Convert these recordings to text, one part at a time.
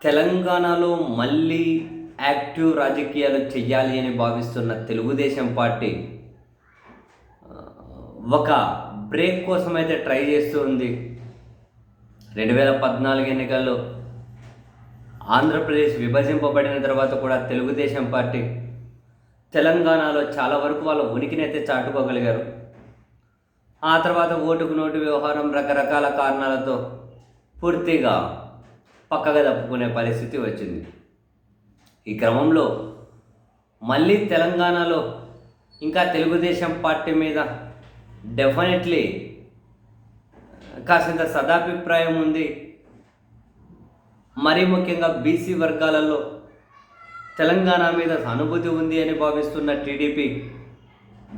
తెలంగాణలో మళ్ళీ యాక్టివ్ రాజకీయాలు చెయ్యాలి అని భావిస్తున్న తెలుగుదేశం పార్టీ ఒక బ్రేక్ కోసం అయితే ట్రై చేస్తూ ఉంది. 2014 ఎన్నికల్లో ఆంధ్రప్రదేశ్ విభజింపబడిన తర్వాత కూడా తెలుగుదేశం పార్టీ తెలంగాణలో చాలా వరకు వాళ్ళ ఉనికిని అయితే చాటుకోగలిగారు. ఆ తర్వాత ఓటుకు నోటు వ్యవహారం రకరకాల కారణాలతో పూర్తిగా పక్కగా తప్పుకునే పరిస్థితి వచ్చింది. ఈ క్రమంలో మళ్ళీ తెలంగాణలో ఇంకా తెలుగుదేశం పార్టీ మీద డెఫినెట్లీ కాసింత సదాభిప్రాయం ఉంది. మరీ ముఖ్యంగా బీసీ వర్గాలలో తెలంగాణ మీద సానుభూతి ఉంది అని భావిస్తున్న టీడీపీ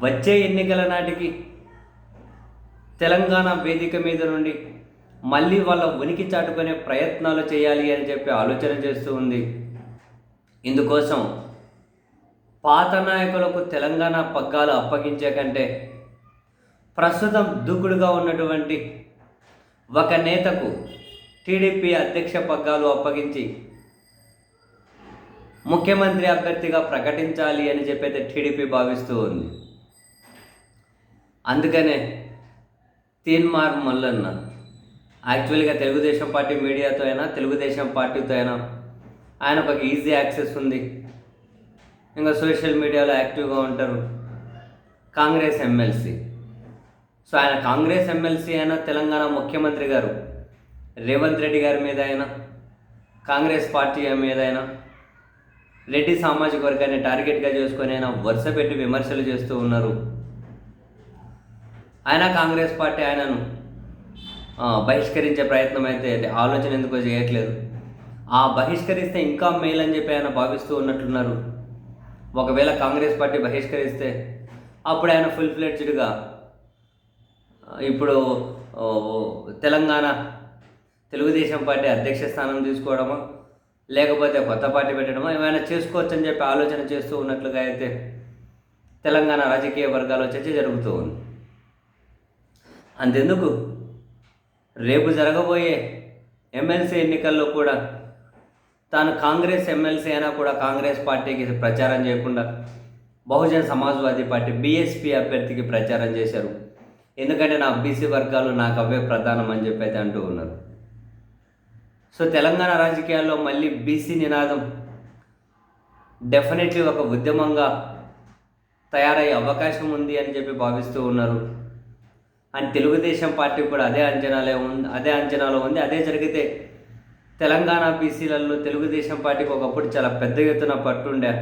వచ్చే ఎన్నికల నాటికి తెలంగాణ వేదిక మీద నుండి మళ్ళీ వాళ్ళ ఉనికి చాటుకునే ప్రయత్నాలు చేయాలి అని చెప్పి ఆలోచన చేస్తూ ఉంది. ఇందుకోసం పాత నాయకులకు తెలంగాణ పగ్గాలు అప్పగించే కంటే ప్రస్తుతం దూకుడుగా ఉన్నటువంటి ఒక నేతకు టీడీపీ అధ్యక్ష పగ్గాలు అప్పగించి ముఖ్యమంత్రి అభ్యర్థిగా ప్రకటించాలి అని చెప్పైతే టీడీపీ భావిస్తూ ఉంది. అందుకనే తీన్మార్ మల్లన్న యాక్చువల్గా తెలుగుదేశం పార్టీ మీడియాతో అయినా తెలుగుదేశం పార్టీతో అయినా ఆయనకు ఒక ఈజీ యాక్సెస్ ఉంది. ఇంకా సోషల్ మీడియాలో యాక్టివ్గా ఉంటారు. కాంగ్రెస్ ఎమ్మెల్సీ, సో ఆయన కాంగ్రెస్ ఎమ్మెల్సీ అయినా తెలంగాణ ముఖ్యమంత్రి గారు రేవంత్ రెడ్డి గారి మీద అయినా కాంగ్రెస్ పార్టీ మీద అయినా రెడ్డి సామాజిక వర్గాన్ని టార్గెట్గా చేసుకొని అయినా వరుస పెట్టి విమర్శలు చేస్తూ ఉన్నారు. ఆయన కాంగ్రెస్ పార్టీ ఆయనను బహిష్కరించే ప్రయత్నం అయితే ఆలోచన ఎందుకో చేయట్లేదు. ఆ బహిష్కరిస్తే ఇంకా మేలు అని చెప్పి ఆయన భావిస్తూ ఉన్నట్లున్నారు. ఒకవేళ కాంగ్రెస్ పార్టీ బహిష్కరిస్తే అప్పుడు ఆయన ఫుల్ ఫ్లెడ్జ్డ్గా ఇప్పుడు తెలంగాణ తెలుగుదేశం పార్టీ అధ్యక్ష స్థానం తీసుకోవడమో లేకపోతే కొత్త పార్టీ పెట్టడమో ఏమైనా చేసుకోవచ్చు అని చెప్పి ఆలోచన చేస్తూ ఉన్నట్లుగా అయితే తెలంగాణ రాజకీయ వర్గాల్లో చర్చ జరుగుతూ ఉంది. అంతెందుకు రేపు జరగబోయే ఎమ్మెల్సీ ఎన్నికల్లో కూడా తాను కాంగ్రెస్ ఎమ్మెల్సీ అయినా కూడా కాంగ్రెస్ పార్టీకి ప్రచారం చేయకుండా బహుజన్ సమాజ్వాదీ పార్టీ బీఎస్పీ అభ్యర్థికి ప్రచారం చేశారు. ఎందుకంటే నా బీసీ వర్గాలు నాకు అవే ప్రధానం అని చెప్పి అయితే అంటూ ఉన్నారు. సో తెలంగాణ రాజకీయాల్లో మళ్ళీ బీసీ నినాదం డెఫినెట్లీ ఒక ఉద్యమంగా తయారయ్యే అవకాశం ఉంది అని చెప్పి భావిస్తూ ఉన్నారు. అండ్ తెలుగుదేశం పార్టీ కూడా అదే అంచనాలో ఉంది. అదే జరిగితే తెలంగాణ బీసీలలో తెలుగుదేశం పార్టీకి ఒకప్పుడు చాలా పెద్ద ఎత్తున పట్టుండే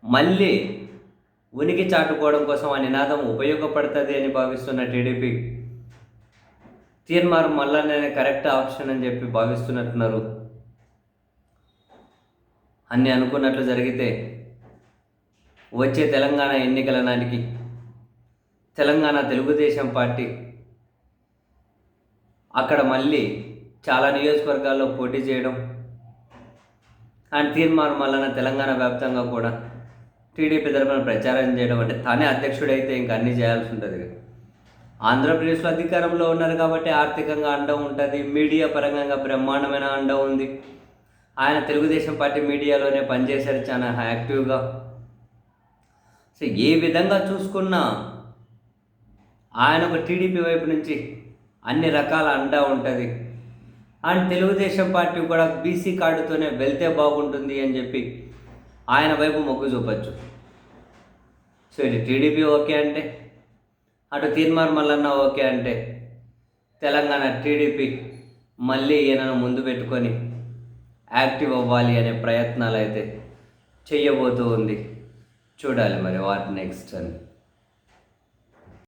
మళ్ళీ ఉనికి చాటుకోవడం కోసం ఆ నినాదం ఉపయోగపడుతుంది అని భావిస్తున్న టీడీపీ తీన్మార్ మల్లన్ననే కరెక్ట్ ఆప్షన్ అని చెప్పి భావిస్తున్నట్టున్నారు. అన్నీ అనుకున్నట్లు జరిగితే వచ్చే తెలంగాణ ఎన్నికల నాటికి తెలంగాణ తెలుగుదేశం పార్టీ అక్కడ మళ్ళీ చాలా నియోజకవర్గాల్లో పోటీ చేయడం అండ్ తీన్మార్ మల్లన్న తెలంగాణ వ్యాప్తంగా కూడా టీడీపీ తరఫున ప్రచారం చేయడం, అంటే తానే అధ్యక్షుడైతే ఇంకా అన్నీ చేయాల్సి ఉంటుంది. ఆంధ్రప్రదేశ్లో అధికారంలో ఉన్నారు కాబట్టి ఆర్థికంగా అండ ఉంటుంది, మీడియా పరంగా బ్రహ్మాండమైన అండ ఉంది. ఆయన తెలుగుదేశం పార్టీ మీడియాలోనే పనిచేశారు చాలా యాక్టివ్గా. సో ఏ విధంగా చూసుకున్నా ఆయనకు టీడీపీ వైపు నుంచి అన్ని రకాల అండా ఉంటుంది. అండ్ తెలుగుదేశం పార్టీ కూడా బీసీ కార్డుతోనే వెళ్తే బాగుంటుంది అని చెప్పి ఆయన వైపు మొగ్గు చూపచ్చు. సో ఇది టీడీపీ ఓకే అంటే, అటు తీన్మార్ మల్లన్న ఓకే అంటే తెలంగాణ టీడీపీ మళ్ళీ ఈయనను ముందు పెట్టుకొని యాక్టివ్ అవ్వాలి అనే ప్రయత్నాలు అయితే చెయ్యబోతూ ఉంది. చూడాలి మరి వాట్ నెక్స్ట్ అని.